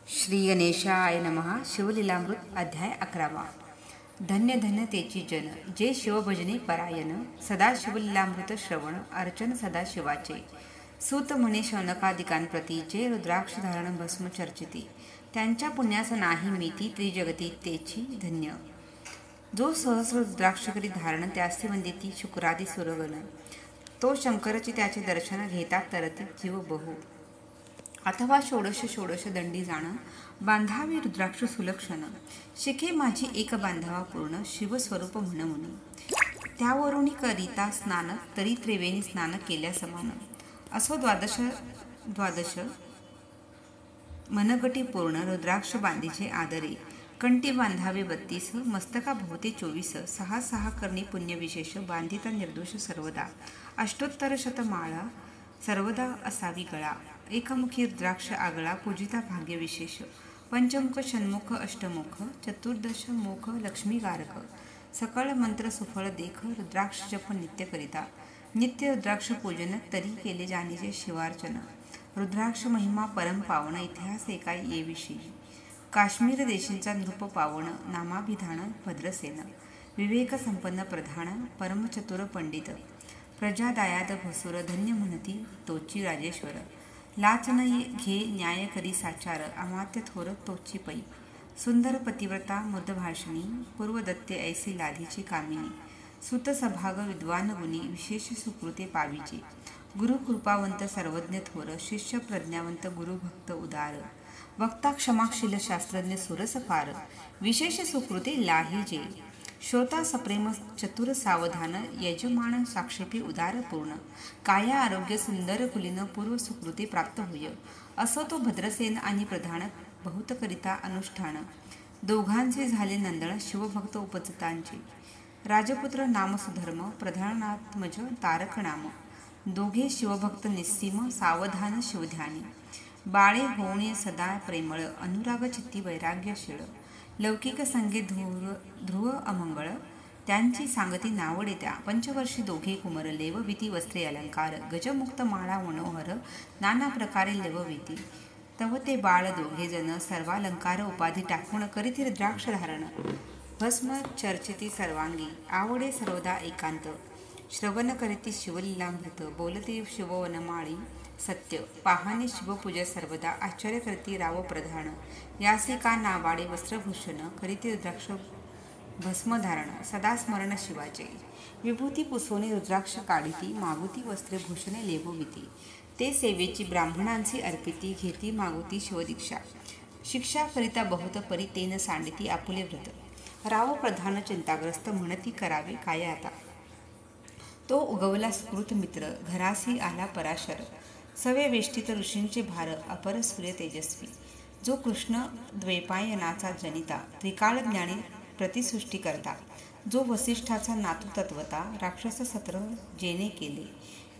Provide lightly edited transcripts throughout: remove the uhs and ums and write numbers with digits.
श्री गणेशाय नमः. शिवलीलामृत अध्याय 11. धन्य धन्य तेची जन जे शिवभजने परायण, सदा शिवलीलामृत श्रवण अर्चन सदा शिवाचे. सूत म्हणे शौनकादिकांप्रती जे रुद्राक्ष धारण भस्म चर्चिती, त्यांच्या पुण्यास नाही मीती त्रिजगती तेची धन्य. जो सहस्र रुद्राक्ष करी धारण त्यासी वंदिती शुक्रादी सुरगण, तो शंकरची त्याचे दर्शन घेतात तरती जीव बहु. अथवा षोडश षोडश दंडी जाण बांधावे रुद्राक्ष सुलक्षण, शिखे माझी एक बांधावा पूर्ण शिवस्वरूप म्हणमुनी. त्यावरून करिता स्नान तरी त्रिवेणी स्नान केल्या समान, असो द्वादश द्वादश मनगटी पूर्ण रुद्राक्ष बांधीचे आदरे. कंठी बांधावे 32 मस्तका भोवते 24, सहा सहा करणी पुण्य विशेष बांधिता निर्दोष सर्वदा. अष्टोत्तर शतमाळा सर्वदा असावी गळा, एकमुखी रुद्राक्ष आगळा पूजिता भाग्य विशेष. पंचमुख षण्मुख अष्टमुख चतुर्दश मुख लक्ष्मीकारक, सकळ मंत्र सुफळ देख रुद्राक्ष जप नित्य करिता. नित्य रुद्राक्ष पूजन तरी केले जाणीचे शिवार्चन, रुद्राक्ष महिमा परम पावन इतिहास एका ये विषयी. काश्मीर देशींचा नृप पावन नामाभिधान भद्रसेन, विवेक संपन्न प्रधान परमचतुर पंडित. प्रजा दायाद भसूर धन्य म्हणती तोची राजेश्वर, लाच न घे न्याय करी साचार अमात्य थोर तोची पै. सुंदर पतिव्रता मृदभाषिणी पूर्वदत्ते ऐसी लाधीची कामिनी. सुत सभाग विद्वान गुणी विशेष सुकृते पावीची. गुरु कृपावंत सर्वज्ञ थोर, शिष्य प्रज्ञावंत गुरुभक्त उदार. वक्ता क्षमाशील शास्त्रज्ञ सुरस फार, विशेष सुकृते लाहीजे. श्रोता सप्रेम चतुर सावधान, यजमान साक्षेपी उदार पूर्ण. काया आरोग्य सुंदर कुलीन पूर्व सुकृती प्राप्त होय, असो तो भद्रसेन आणि प्रधान बहुत करिता अनुष्ठान. दोघांचे झाले नंदन शिवभक्त उपजतांचे, राजपुत्र नाम सुधर्म प्रधानात्मज तारक नाम. दोघे शिवभक्त निस्सीम सावधान शिवध्यानी. बाळे होणे सदा प्रेमळ अनुराग चित्ती वैराग्यशीळ. लौकिक संगे ध्रुव अमंगळ त्यांची सांगती नावडे त्या. पंचवर्षी दोघे कुमर लेवविती वस्त्रे अलंकार, गजमुक्त माळा मनोहर नाना प्रकारे लेवविती. तव ते बाळ दोघे जन सर्वालंकार उपाधी टाकून करीती रुद्राक्ष धारण. भस्म चर्चिती सर्वांगी आवडे सर्वदा एकांत. श्रवण करीती शिवलीलामृत बोलते शिववनमाळी सत्य. पाहणे शिवपूजा सर्वदा आश्चर्य करती राव प्रधान. यासी का नावाडे वस्त्रभूषण करीती रुद्राक्ष भस्मधारण, सदा स्मरण शिवाचे. विभूती पुसवणे रुद्राक्ष काढिती मागुती वस्त्रे भूषणे लेवविती. ते सेवेची ब्राह्मणांची अर्पिती घेती मागुती शिवदीक्षा. शिक्षा करिता बहुत परी तेन सांडिती आपुले व्रत. राव प्रधान चिंताग्रस्त म्हणती करावे काय आता. तो उगवला सुकृत मित्र घरासी आला पराशर. सवे वेष्टित ऋषींचे भार अपर सूर्य तेजस्वी. जो कृष्ण द्वैपायनाचा जनिता त्रिकाळ ज्ञानी प्रतिसृष्टी करता. जो वसिष्ठाचा नातू तत्वता राक्षस सत्र जेने केले.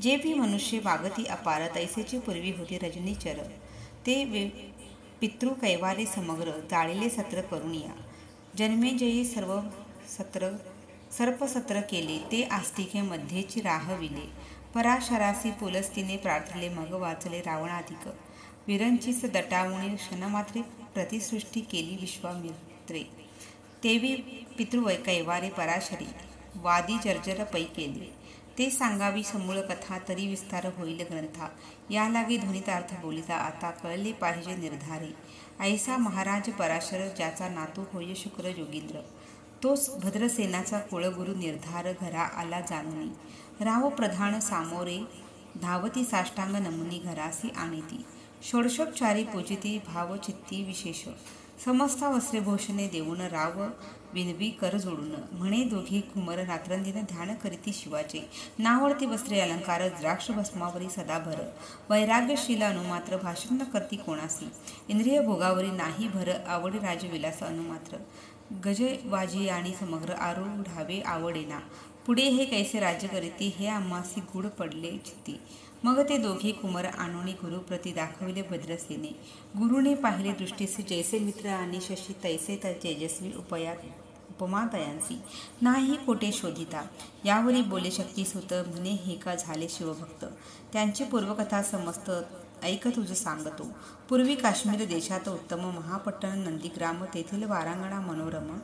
जे भी मनुष्य वागती अपार तैसेची पूर्वी होती रजनीचर. ते पितृ कैवारे समग्र जाळिले सत्र करुणिया. जन्मेजयी सर्व सत्र सर्पसत्र केले, ते आस्तिके मध्येची राहविले. पराशरासी पुलस्तीने प्रार्थले मग वाचले रावणाधिक. विरंचीस दटावणी क्षणमात्रे प्रतिसृष्टी केली विश्वामित्रे. तेवी पितृ कैवारे पराशरी वादी जर्जर पै केले. ते सांगावी समूळ कथा तरी विस्तार होईल ग्रंथा. या लागे ध्वनितार्थ बोलिता आता कळले पाहिजे निर्धारी. ऐसा महाराज पराशर ज्याचा नातू होय शुक्र योगींद्र. तोच भद्रसेनाचा कुळगुरु निर्धार घरा आला जाणुनी. राव प्रधान सामोरे धावती साष्टांग नमुनी घरासी आणीती. षोडशोपचारी पूजिती भावचित्ती विशेष. समस्ता वस्त्रेभूषणे देऊन राव विनवी कर जोडून. म्हणे दोघे कुमर रात्रंदिन ध्यान करीती शिवाचे. नावडती वस्त्रे अलंकार द्राक्ष भस्मावरी सदा भर. वैराग्यशील अनुमात्र भाषण न करती कोणासी. इंद्रिय भोगावरी नाही भर आवडे राजविलास अनुमात्र. गजवाजी आणि समग्र आरूढावे आवडेना. पुढे हे कैसे राज्य करीती हे आम्हासी गूढ पडले चित्ती. मग ते दोघे कुमर आणोनी गुरुप्रती दाखविले भद्रसेने. गुरुने पाहिले दृष्टीसे जैसे मित्र आणि शशी तैसे तेजस्वी उपमा तयांसी. नाही कोठे शोधिता. यावरी बोले शक्तिसुत म्हणे हे का झाले शिवभक्त. त्यांची पूर्वकथा समस्त ऐक तुझं सांगतो. पूर्वी काश्मीर देशात उत्तम महापट्टण नंदीग्राम तेथील वारांगणा मनोरम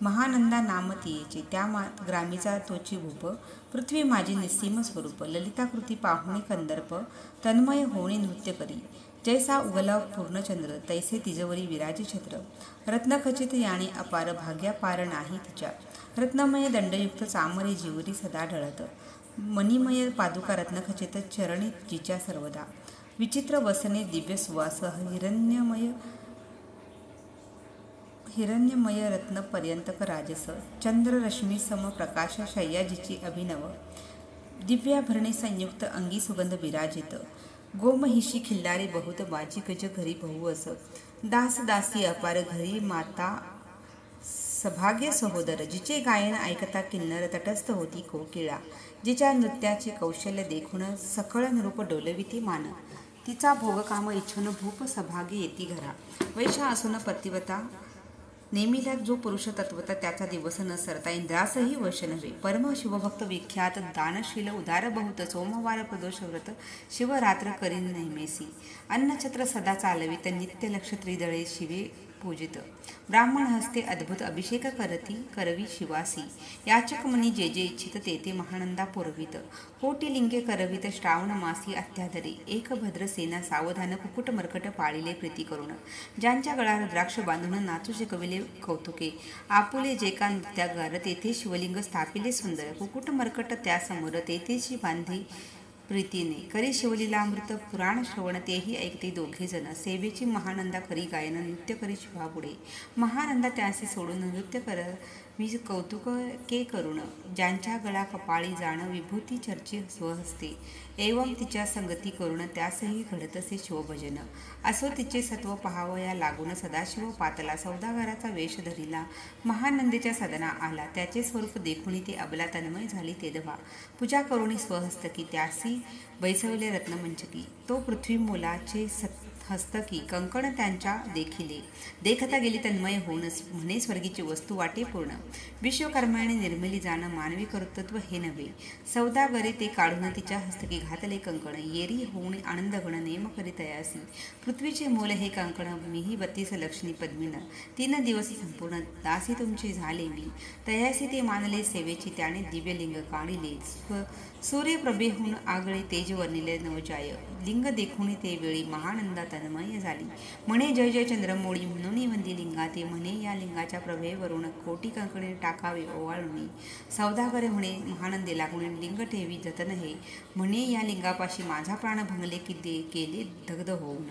महानंदा नाम तियेचे. त्या ग्रामीचा तोची भूप. पृथ्वी माझी निस्सीम स्वरूप. ललिताकृती पाहुणे कंदर्प तन्मय होणे नृत्य करी. जैसा उगला पूर्णचंद्र तैसे तिजवरी विराजी छत्र. रत्नखचित याने अपार भाग्यापार नाही तिच्या. रत्नमय दंडयुक्त चामरे जीवरी सदा ढळत. मणिमय पादुका रत्नखचित चरणी जिच्या सर्वदा. विचित्र वसने दिव्य सुवास हिरण्यमय रत्न पर्यंतक राजस. चंद्ररश्मी सम प्रकाश शय्या जिची अभिनव. दिव्याभरणे संयुक्त अंगी सुगंध विराजित. गोमहिषी खिल्लारे बहुत बाजी गज घरी बहु अस. दास दासी अपार घरी माता सभाग्य सहोदर. जिचे गायन ऐकता किन्नर तटस्थ होती कोकिळा. जिच्या नृत्याचे कौशल्य देखून सकळ नृप डोलविती मान. तिचा भोगकाम इच्छून भूप सभागी येती घरा. वैशा असून पतिव्रता नेमिला जो पुरुष तत्वता त्याचा दिवस न सरता इंद्रासही वश नव्हे. परम शिवभक्त विख्यात दानशील उदार बहुत. सोमवार प्रदोष व्रत शिवरात्र करीन नेहमीसी. अन्नछत्र सदा चालवित नित्य लक्ष त्रिदळे शिवे पूजित. ब्राह्मण हस्ते अद्भुत अभिषेक करवी शिवासी. याचक मनी जे जे इच्छित ते ते महानंदा पुरवित. कोटी लिंगे करवित श्रावण मासी अत्यादरे. एक भद्रसेना सावधान कुकुट मरकट पाळिले प्रीती करून. ज्यांच्या गळा रुद्राक्ष बांधून नाचू शिकविले कौतुके. आपुले जे का नृत्यागार तेथे शिवलिंग स्थापिले सुंदर. कुकुट मरकट त्यासमोर तेथेची बांधी प्रीतीने. करी शिवलीलामृत पुराण श्रवण तेही ऐकते दोघे जण. सेवेची महानंदा करी गायन नृत्य करी शिवापुढे. महानंदा त्यासे सोडून नृत्य कर मी कौतुक के करुण. ज्यांच्या गळा कपाळी जाण विभूती चर्ची स्वहस्ते. एवं तिच्या संगती करून त्यासही घडतसे शिवभजन. असो तिचे सत्व पहावया लागून सदाशिव पातला. सौदागराचा वेश धरिला महानंदेच्या सदना आला. त्याचे स्वरूप देखुनी ते अबला तन्मय झाली तेदवा. पूजा करुणी स्वहस्तकी त्यासी बैसवले रत्नमंचकी. तो पृथ्वी मोलाचे हस्तकी कंकण त्यांच्या देखिले. देखता गेली तन्मय होऊन म्हणे स्वर्गीची वस्तू वाटे पूर्ण. विश्वकर्माने निर्मिली जाण मानवी कर्तृत्व हे नव्हे. सौदागरे ते काढून तिच्या हस्तकी घातले कंकण. येरी होऊन आनंदगण नेम करी तयासी. पृथ्वीचे मोल हे कंकण मीही 32 लक्ष्मी पद्मिन. 3 दिवस संपूर्ण दासी तुमची झाले मी. तयासी ते मानले सेवेची त्याने दिव्यलिंग काढिले. सूर्यप्रभेहून आगळे तेज वर्णिले नवजाय. लिंग देखुनी ते वेळी महानंदा तन्मय झाली. म्हणे जय जय चंद्रमोळी म्हणून वंदी लिंगा ते. म्हणे या लिंगाच्या प्रभेवरून कोटी कंकणे टाकावे ओवाळून. सौदागर म्हणे महानंदे लागून लिंग ठेवी जतन हे. म्हणे या लिंगापाशी माझा प्राण भंगले की दे केले दग्ध होऊन.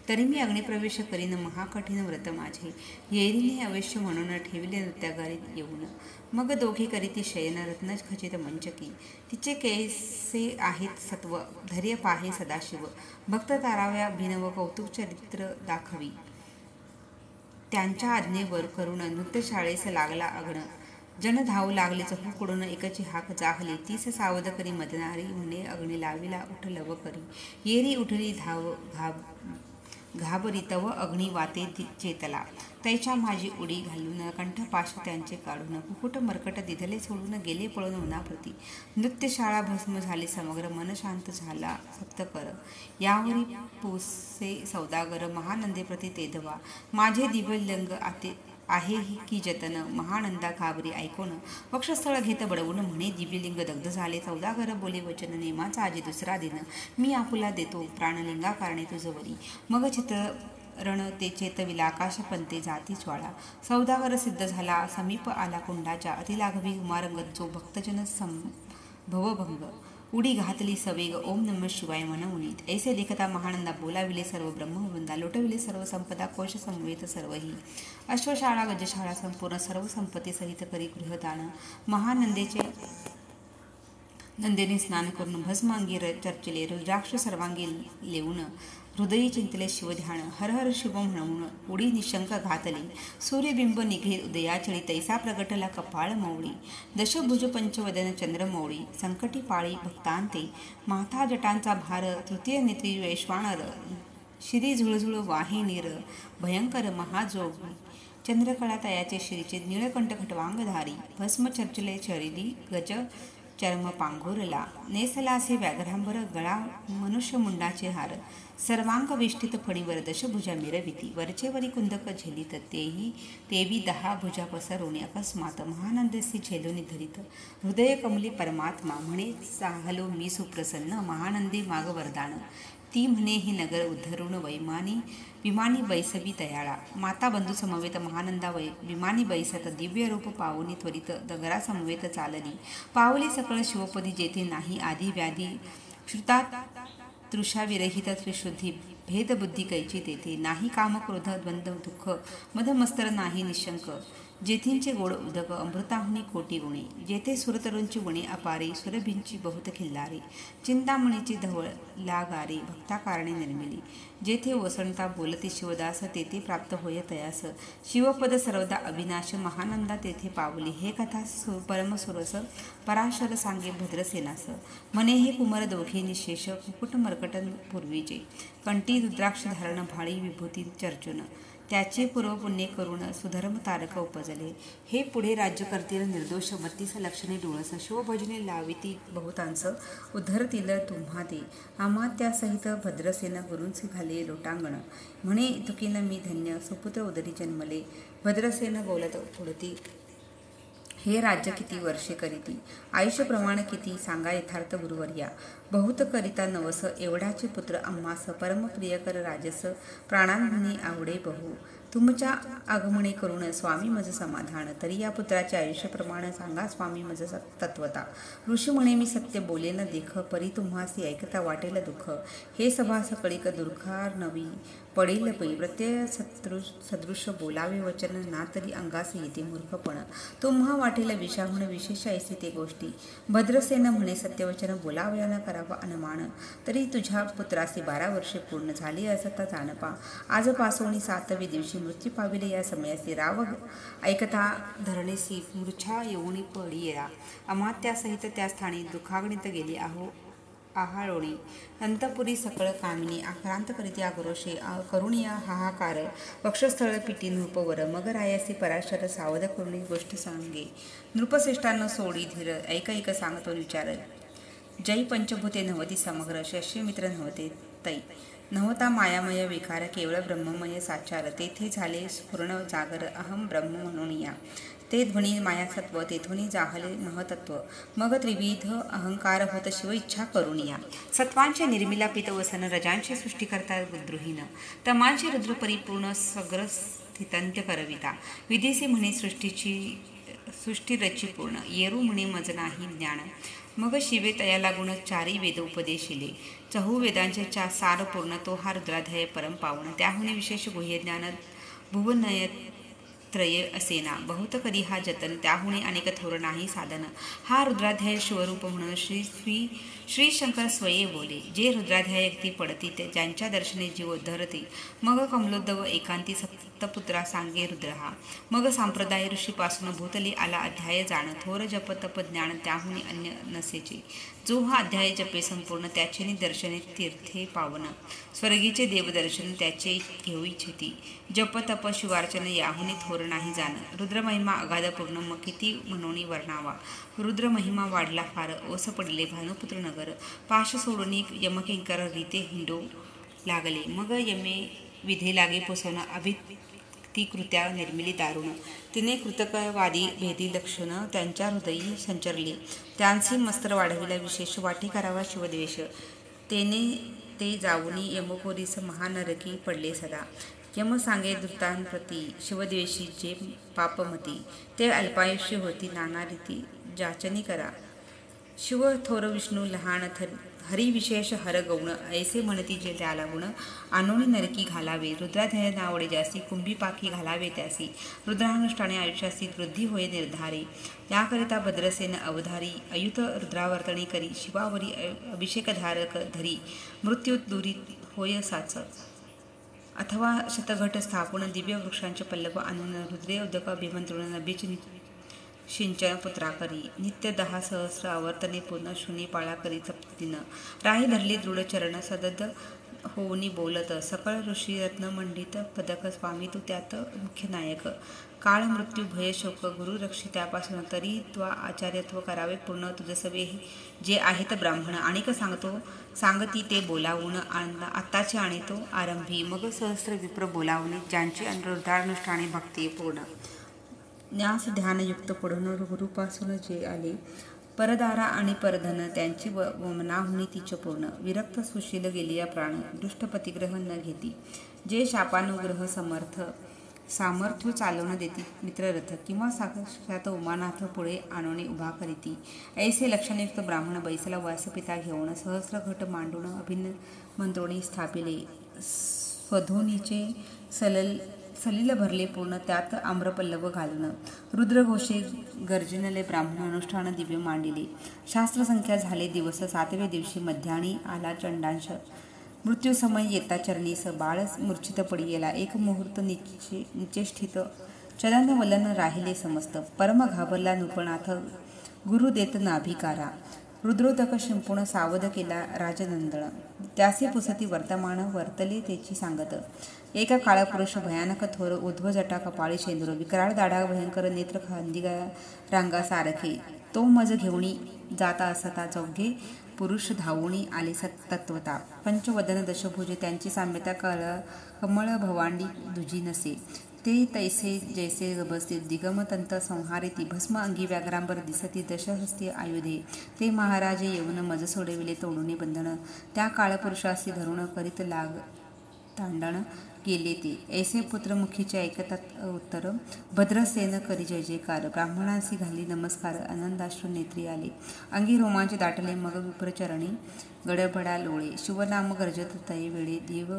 तरी मी अग्निप्रवेश करीन महाकठीण व्रत माझे. येरीने अवश्य म्हणून ठेविले नृत्यागारी येऊन. मग दोघे करीती शयन रत्नखचित मंचकी. तिचे कैसे आहेत सत्व धैर्य पाहे सदाशिव. भक्त ताराव्या भिनव कौतुक चरित्र दाखवी. त्यांच्या आज्ञेवर करून नृत्यशाळेस लागला अग्न. जन धावू लागले चहूकडून एकची हाक जाहली. 30 सावध करी मदनारी म्हणे अग्नी लाविला उठ लव करी. येरी उठली घाबरी तव अग्नी वाते चेतला. तैच्या माझी उडी घालून कंठपाश त्यांचे काढून. कुकुट मरकट दिधले सोडून गेले पळून उन्हाप्रती. नृत्यशाळा भस्म झाली समग्र मन शांत झाला सप्तकर. यावरी पुसे सौदागर महानंदेप्रती तेधवा. माझे दिव्यलिंग आहे की जतन. महानंदा घाबरी ऐकून वक्षस्थळ घेत बडवून म्हणे दिव्यलिंग दग्ध झाले. सौदागर बोले वचन नेमाचा आजी दुसरा दिन. मी आपुला देतो प्राणलिंगा कारणे तुझवरी. मग चित्रण ते चेतविला आकाश पंते जाती ज्वाळा. सौदागर सिद्ध झाला समीप आला कुंडाच्या. अतिलाघवी उमारंगत जो भक्तजन भवभंग. उडी घातली सवेग ओम नमः शिवाय मनवनीत. ऐसे लेखता महानंदा बोलाविले सर्व ब्रह्मवृंदा. लोटविले सर्व संपदा कोश समवेत सर्वही. अश्वशाळा गजशाळा संपूर्ण सर्व संपत्ती सहित करी गृहदान. नंदेने स्नान करून भस्म अंगी चर्चिले. रुद्राक्ष सर्वांगी लेवून हृदयी चिंतले शिवध्यान. हर हर शिव म्हणून उडी निशंक घातली. सूर्यबिंब निघे उदयाचळी तैसा प्रगटला कपाळ मौळी. दशभुज पंचवदन चंद्रमौळी. संकटी पाळी भक्तांते. माथा जटांचा भार तृतीय नेत्री वैश्वानर. शिरी झुळझुळ वाहे नीर भयंकर महाजोग. चंद्रकळा तयाचे श्रीचे निळकंठ खटवांगधारी. भस्म चर्चले शरीरी गज चर्म पांघोरला. नेसलासे व्याघ्रांबर गळा मनुष्य मुंडाचे हार. सर्वांगवेष्टित फणीवर दशभुजा मिरविती, वरचे वरी कुंदक झेलित, तेवी 10 भुजा पसरवणे अकस्मात, महानंदसी झेलून धरित, हृदय कमली परमात्मा, म्हणे चाहलो मी सुप्रसन्न, महानंदी माग वरदान, ती म्हणे ही नगर उद्धरुण विमानी बैसवी तयाळा, माता बंधू समवेत महानंदा विमानी बैसत, दिव्य रूप पावनी त्वरित नगरा समवेत चालली, पावली सकळ शिवपदी, जेथे नाही आधी व्याधी श्रुतात तृषाविरहित त्रिशुद्धी, भेदबुद्धी कैची तेथे, नाही काम क्रोध द्वंद्व दुःख मदमस्तर नाही निशंक, जेथींचे गोड उदक अमृताहुनी कोटी गुणे, जेथे सुरतरूंची गुणे अपारे, सुरभींची बहुत खिल्लारे, चिंतामणीची धवळ लागारे, भक्ताकारणे निर्मिली, जेथे वसंता बोलते शिवदास, तेथे प्राप्त होय तयास, शिवपद सर्वदा अविनाश, महानंदा तेथे पावली, हे कथा परमसुरस पराशर सांगे भद्रसेनास, म्हणे हे कुमर दोघे निशेष, कुकुट मर्कटन पूर्वीचे, कंठी रुद्राक्ष धारण भाळी विभूती चर्चून, त्याचे पूर्व पुण्य करून सुधर्म तारक उपजले, हे पुढे राज्य करतील निर्दोष, 32 लक्षणे डोळस, शिवभजने लाविती बहुतांस, उद्धरतील तुम्हा ते, अमात्यासहित भद्रसेन गुरूंचे घाले लोटांगण, म्हणे तुकीन मी धन्य, सुपुत्र उदरी जन्मले, भद्रसेन बोलत पुढती, हे राज्य किती वर्षे करीती, आयुष्य प्रमाण किती सांगा यथार्थ गुरुवर्या, बहुत करिता नवस, एवढाचे पुत्र आम्हास, परमप्रिय कर राजस, प्राणांनी आवडे बहु, तुमच्या आगमने करून स्वामी मज समाधान, तरी या पुत्राचे आयुष्य प्रमाण सांगा स्वामी मज तत्वता, ऋषी म्हणे मी सत्य बोलेन देख, परी तुम्हासी ऐकता वाटेल दुःख, हे सभा सकळीक दुर्घार नवी पडेल पै, प्रत्यय सदृश बोलावे वचन, ना तरी अंगास येते मूर्खपण, तुम्हा वाटेल विषाहून विशेष ऐसी ते गोष्टी, भद्रसेन म्हणे सत्यवचन बोलावयाला करावा अनुमान, तरी तुझ्या पुत्रासी 12 वर्षे पूर्ण झाली असता जानपा, आज पासोनी 7वे दिवशी मृत्यू पाविले, या समयासी राव ऐकता धरणेसी मूर्छा येऊनी पडियेरा, अमात्यासहित त्या स्थानी दुःखाग्नीत गेली आहाळोणी, अंतपुरी सकळ कामिनी आक्रांत करीती आक्रोशे, करुणिया हाहाकार, वक्षस्थळ पिटी नृपवर, मग रायासी पराशर सावध करुणी गोष्ट सांगे, नृपश्रेष्ठांना सोडी धीर, ऐक सांगतो विचार, जै पंचभूते नव्हती समग्र, शशी मित्र नव्हते तै, नव्हता मायामय विकार, केवळ ब्रह्ममय साचार, तेथे झाले स्फुरण जागर, अहम ब्रह्म म्हणून या, ते ध्वनी मायासत्व, तेथुनी जाहले महतत्व, मग त्रिविध अहंकार होत शिव इच्छा करून या, सत्वांचे निर्मिला पित वसन, रजांचे सृष्टी करता द्रुहीन, तमांचे रुद्र परिपूर्ण सग्र स्थितंत्य करविता, विधीसी म्हणे सृष्टी रची पूर्ण, येरू म्हणे मज नाही ज्ञान, मग शिवे तया लागून 4 वेद उपदेशिले, 4 वेदांचे सार पूर्ण, तो हा रुद्राध्याय परम पावन, त्याहुने विशेष गुह्य ज्ञान भुवनय त्रय असेना, बहुत करी हा जतन, त्याहुने अनेक थोर नाही साधन, हा रुद्राध्याय शिवरूप म्हणून श्री शंकर स्वये बोले, जे रुद्राध्याय अगदी पडती ज्यांच्या दर्शने जीव उद्धरते, मग कमलोद्धव एकांती सप्तपुत्रा सांगे रुद्रहा, मग संप्रदाय ऋषीपासून भूतली आला अध्याय जाण, थोर जप तप ज्ञान त्याहुने अन्य नसेचे, जो हा अध्याय जपे संपूर्ण, त्याचे दर्शने तीर्थे पावन, स्वर्गीचे देवदर्शन त्याचे घेऊ इच्छिती, जप तप शिवार्चन याहुने थोर नाही जाण, रुद्रमहिमा अगाध पूर्ण, मग किती म्हणून वर्णावा, रुद्रमहिमा वाढला फार, ओस पडले भानुपुत्र नगर, पाश सोडून यमकिंकर रीते हिंडू लागले, मग यमे विधे लागे पोसवणं, ती कृत्या निर्मिली दारुण, तिने कृतकवादी भेदी लक्षण त्यांच्या हृदयी संचरली, त्यांची मस्तर वाढविला विशेष, वाटे करावा शिवद्वेष, तेने ते जाऊनी यमपुरीस महानरकी पडले सदा, यम सांगे दूतांप्रती शिवद्वेषी जे पापमती, ते अल्पायुष्य होती नाना रीती जाचनी करा, शिव थोर विष्णू लहान हरी विशेष हर गौण, ऐसे म्हणती जे त्याला गुण, आणून नरकी घालावे, रुद्राध्याय नावडे जासी, कुंभी पाखी घालावे त्यासी, रुद्रानुष्ठाने आयुष्यासी वृद्धी होय निर्धारी, याकरिता भद्रसेन अवधारी, अयुत रुद्रावर्तणी करी, शिवावरी अभिषेकधारक धरी, मृत्यू दुरी होय साच, अथवा शतघट स्थापून, दिव्य वृक्षांचे पल्लव आणून, रुद्रे उदक अभिमंत्रुण, नभीच सिंचन पुत्रा करी, नित्य 10 सहस्र आवर्तने पूर्ण, शुनी पाळा करी सप्ततीन, राही धरली दृढ चरण, सदद होऊनी बोलत सकळ ऋषी रत्नमंडित पदक स्वामी तू त्यात मुख्य नायक. काळ मृत्यू भय शोक गुरु रक्षी त्यापासून तरी त्वा आचार्यत्व करावे पूर्ण तुझसवे जे आहेत ब्राह्मण. आणिक सांगती ते बोलावून आत्ताचे आणितो आरंभी. मग सहस्र विप्र बोलावणे ज्यांची हृदयानुष्ठाने भक्ती पूर्ण. न्यास ध्यानयुक्त पडून गुरुपासून जे आले परदारा आणि परधन त्यांची वमनाहुनी तिच पूर्ण. विरक्त सुशील गेलिया प्राण दुष्ट पतिग्रह न घेती. जे शापानुग्रह सामर्थ्य चालवून देती मित्ररथ किंवा साक्षात उमानाथ पुढे आणून उभा करीती. ऐसे लक्षणयुक्त ब्राह्मण बैसला व्यासपिता घेऊन सहस्र घट मांडून अभिन्न मंत्रोणी स्थापिले. स्वधोनीचे सलिल भरले पूर्ण त्यात आम्रपल्लव घालून. रुद्रघोषे गर्जनले ब्राह्मण अनुष्ठान दिव्य मांडिले. शास्त्रसंख्या झाले दिवस 7व्या दिवशी मध्याणी आला चंडांश. मृत्यूसमय येता चरणीस बाळ मूर्छित पडी गेला. एक मुहूर्त निचेष्टित चलन वलन राहिले समस्त. परम घाबरला नृपनाथ गुरु देत नाभिकारा. रुद्रोदक शिंपून सावध केला राजनंदन. त्यासे पुसती वर्तमान वर्तले तेची सांगत. एका काळपुरुष भयानक थोर उध्व जटा कपाळी शेंदूर विकराळ दाढा भयंकर नेत्र खांदिगा रांगा सारखे. तो मज घेऊनी जाता असता चौघे पुरुष धावूनी आले तत्वता. पंचवदन दशभुज त्यांची साम्यता कमळ भवांडी दुजी नसे. ते तैसे जैसे गबसते दिगमतंत संहारिती भस्म अंगी व्याघ्रांबर दिसती दशहस्ती आयुधे. ते महाराजे येऊन मज सोडविले तोडूने बंधन. त्या काळपुरुषासी धरून करीत लाग तांडण गेले ते. ऐसे पुत्रमुखीचे ऐकतात उत्तर भद्रसेन करी जय जयकार. ब्राह्मणांसी घाली नमस्कार आनंदाश्रू नेत्री आले. अंगी रोमांच दाटले मग विप्रचरणी गडबडा लोळे. शिवनाम गर्जत तये वेळे देव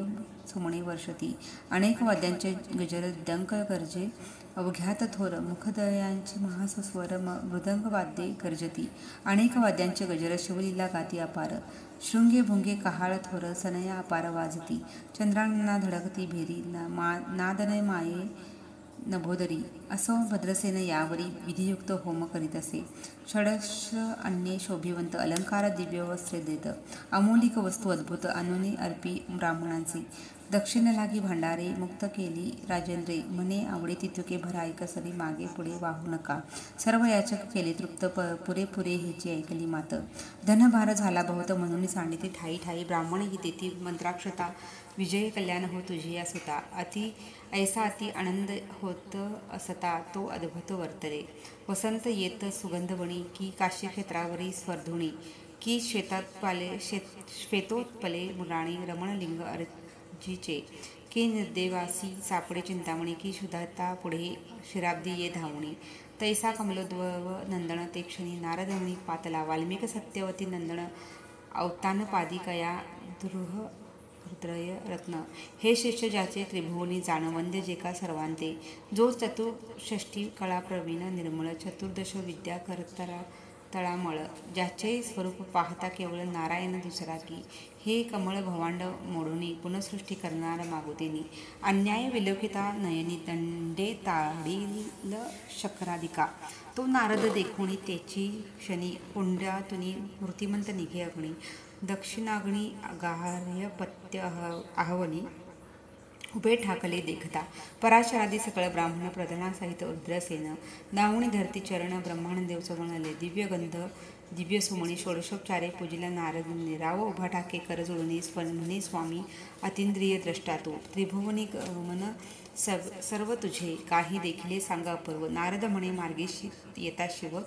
सुमणे वर्षती. अनेक वाद्यांचे गजर डंक गर्जे अवघ्यात थोर. मुखदयांची महासस्वर मृदंग वाद्ये गर्जती. अनेक वाद्यांचे गजर शिवलीला गाती अपार. शृंगे भुंगे कहाळ थोर सनया अपार वाजती. चंद्रांना धडकती भेरी नादनय माये नभोदरी. असो भद्रसेन यावरी विधियुक्त होम करीत असे. षडश अन्ये शोभिवंत अलंकार दिव्य वस्त्रे देत. अमोलिक वस्तू अद्भुत अनुने अर्पी ब्राह्मणांचे. दक्षिण लागी भांडारे मुक्त केली राजेंद्रे. म्हणे आवडे तितुके भरा ऐकसरी मागे पुढे वाहू नका. सर्व याचक केले तृप्त पुरेपुरे हेची ऐकली मात. धनभार झाला बहुत म्हणून सांडिते ठाई ठाई. ब्राह्मण ही तेथी मंत्राक्षता विजय कल्याण हो तुझी या सुता. ऐसा अति आनंद होत असता तो अद्भुत वर्तले. वसंत येत सुगंधवणी की काशी क्षेत्रावरी स्वर्धुणी की श्वेतोत्पले मुराणी रमणलिंग अर्जीचे की निर्देवासी सापडे चिंतामणी की शुद्धता पुढे शिराब्दी ये धावणी. तैसा कमलोद्भव नंदन ते क्षणी नारदमुनी पातला. वाल्मिक सत्यवती नंदन अवतानपादिकया दुरूह रुद्रय रत्न. हे शिष्य ज्याचे त्रिभुवनी जाण वंद्य जे का सर्वांते. जो चतुष्षष्टी कळा प्रवीण निर्मळ चतुर्दश विद्या करतरा तळामळ. ज्याचे स्वरूप पाहता केवळ नारायण दुसरा की. हे कमळ भवांड मोडूनी पुनःसृष्टी करणार मागुतेनी. अन्याय विलोकिता नयनी दंडे ताडील शक्राधिका. तो नारद देखुणी तेची क्षणी पुंड्यातुनी मूर्तिमंत निघे अग्नी. दक्षिणाग्नी गार्य पत्य आहवनी उभे ठाकले देखता. पराशरादी सकळ ब्राह्मण प्रधानासहित रुद्रसेन. दावणी धरती चरण ब्रह्मांडदेव चवणले. दिव्यगंध दिव्य सुमणी षोडशोपचारे पूजिला नारदने. राव उभा ठाके कर जुळणी म्हणे स्वामी अतिंद्रिय द्रष्टा तू. त्रिभुवनी गमन सर्व तुझे काही देखिले सांगा अपूर्व. नारद म्हणे मार्गेशी येता शिव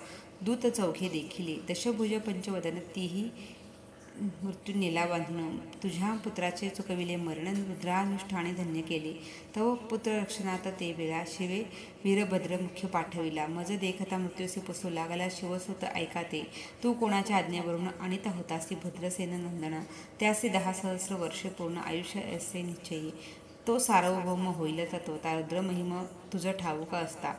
दूत चौघे देखिले. दशभुज पंचवदन तीही मृत्यू नेला बांधून. तुझ्या पुत्राचे चुकविले मरण रुद्रानुष्ठाने धन्य केले. तव पुत्र रक्षणात ते वेळा शिवे वीरभद्र मुख्य पाठविला. मज देखता मृत्यूसी पुसू लागला शिवसुत ऐका ते. तू कोणाच्या आज्ञेवरून अनित होतासी भद्रसेन नंदन. त्याचे 10 सहस्र वर्षे पूर्ण आयुष्य असे निश्चयी. तो सार्वभौम होईल तत्वता. रुद्रमहिम तुझ ठाऊक असता.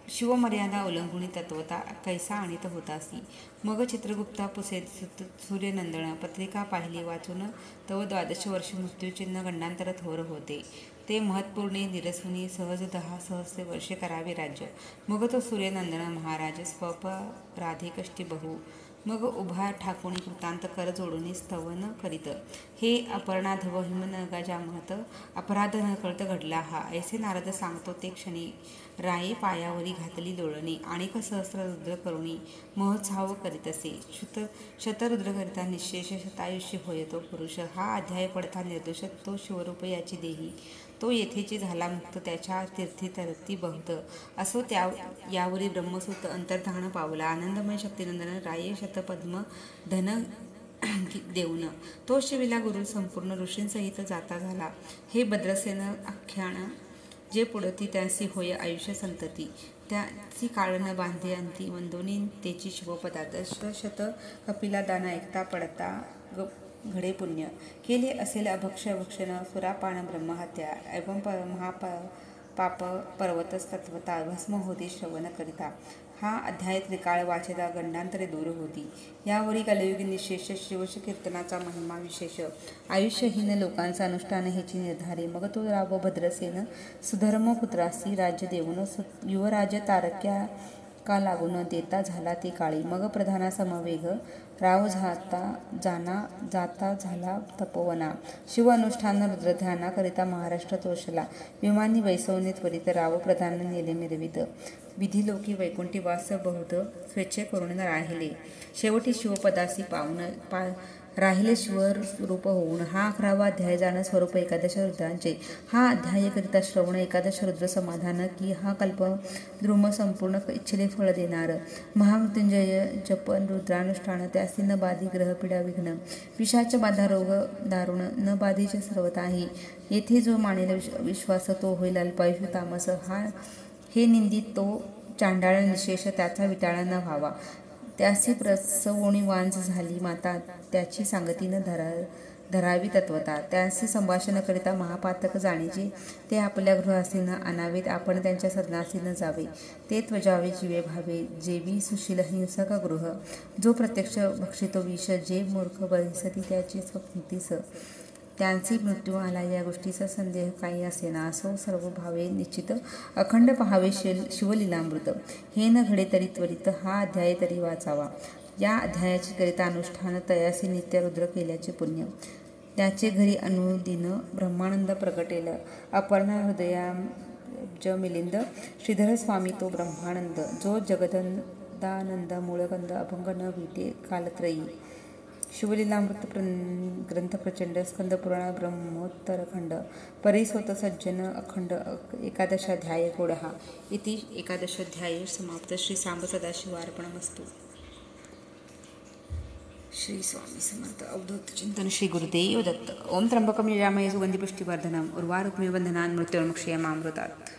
शिवमर्यादा उल्लंघुनी तत्वता कैसा आणित होतासी. मग चित्रगुप्ता पुसे सूर्यनंदन. पत्रिका पाहिली वाचून तव 12 वर्ष मृत्यूचिन्ह गंडांतर थोर होते. ते महत्पूर्णे निरसुनी सहज 10 सहस्र वर्षे करावे राज्य. मग तो सूर्यनंदन महाराज स्वप राधे कष्टी बहु मग उभा ठाकुणी कृतांत कर जोडून स्तवन करीत, हे अपर्णाधव हिमनगा जामहत अपराध न कळत घडला हा. ऐसे नारद सांगतो ते क्षणी राये पायावरी घातली लोळणी, आणिक सहस्र रुद्र करुणी महोत्साव करीतसे. शतरुद्र करिता निशेष शतायुष्य होय तो पुरुष, हा अध्याय पडता निर्दोष तो शिवरूप याची देही. तो येथेची झाला मुक्त त्याच्या तीर्थी तरती बहुत, असो त्या यावरी ब्रह्मसूत अंतर्धान पावला. आनंदमय शक्तिनंदन राये शतपद्म धन देऊन तो शिविला गुरु संपूर्ण ऋषींसहित जाता झाला. हे भद्रसेन आख्यान जे पुढती त्यांसी होय आयुष्य संतती, त्याची काळ न बांधे अंती वंदोनी तेची शिवपदार्थ. शत कपिला दान ऐकता पडता घडे पुण्य, केले असेल अभक्ष भक्षण सुरापान ब्रह्महत्या, एवं पाप पर्वतस तत्वता भस्म होती श्रवण करिता. हा अध्याय त्रिकाळ वाचता गंडांतरे दूर होती. यावरी कलयुगी निशेष शिवश कीर्तनाचा महिमा विशेष, आयुष्यहीन लोकांचा अनुष्ठान हेची निर्धारी. मग तो राव भद्रसेन सुधर्म पुत्रासी राज्य देऊन युवराज तारक्या का लागून देता झाला ते काळी. मग प्रधाना समवेग राव जाता झाला तपोवना, शिव अनुष्ठान रुद्रध्याना करिता महाराष्ट्र तोषला. विमानी वैसवने त्वरित राव प्रधान नेले मिरवित, विधिलोकी वैकुंठी वास बहुत स्वेच्छे करून राहिले. शेवटी शिवपदासी पाऊन राहिले शिवरूप होऊन. हा 11वा अध्याय जाण स्वरूप एकादश रुद्रांचे. हा अध्याय करिता श्रवण एकादश रुद्र समाधान की हा कल्पद्रुम संपूर्ण इच्छेले फळ देणार. महामृत्युंजय जप रुद्रानुष्ठान त्यासी न बाधी ग्रहपीडा विघ्न, पिशाच बाधा रोग दारुण न बाधीच सर्वताही. येथे जो मानेल विश्वास तो होईल अल्पायुष्य तामस, हे निंदित तो चांडाळ निशेष त्याचा विटाळा न व्हावा. त्यासी प्रसवोणी वांज झाली माता, त्याची सांगती न धरावी तत्वता. त्यासी संभाषण करिता महापातक जाणीचे, ते आपल्या गृहासी न आणावेत आपण त्यांच्या सदनासी न जावे. ते त्वजावे जीवे भावे जेवी सुशील हिंसक गृह, जो प्रत्यक्ष भक्षितो विष जे मूर्ख बळीसती त्याची स्वप्नीतीस. त्यांची मृत्यू आला या गोष्टीचा संदेह काही असेना, असो सर्व भावे निश्चित अखंड पहावे शिवलीलामृत. हे न घडे तरी त्वरित हा अध्याय तरी वाचावा. या अध्यायाचे करिता अनुष्ठान तयासी नित्य रुद्र केल्याचे पुण्य, त्याचे घरी अनुदिन ब्रह्मानंद प्रगटेल. अपर्णा हृदयाब्ज मिलिंद श्रीधर स्वामी तो ब्रह्मानंद, जो जगदंदानंद मूळगंध अभंग न विटे कालत्रयी. शिवलीलामृत ग्रंथ प्रचंड, स्कंदपुराण ब्रह्मोत्तरखंड, परिसोत सज्जन अखंड. एकादशाध्याय गोडहा इति एकादशाध्याय समाप्त. श्री सांब सदाशिवार्पणमस्तु. श्री स्वामी समर्थ. अवधूत चिंतन श्री गुरुदेव दत्त. ओम त्र्यंबकं यजामहे सुगंधी पुष्टिवर्धनम्, उर्वारुकमिव बन्धनान् मृत्योर्मुक्षीयमामृतात्.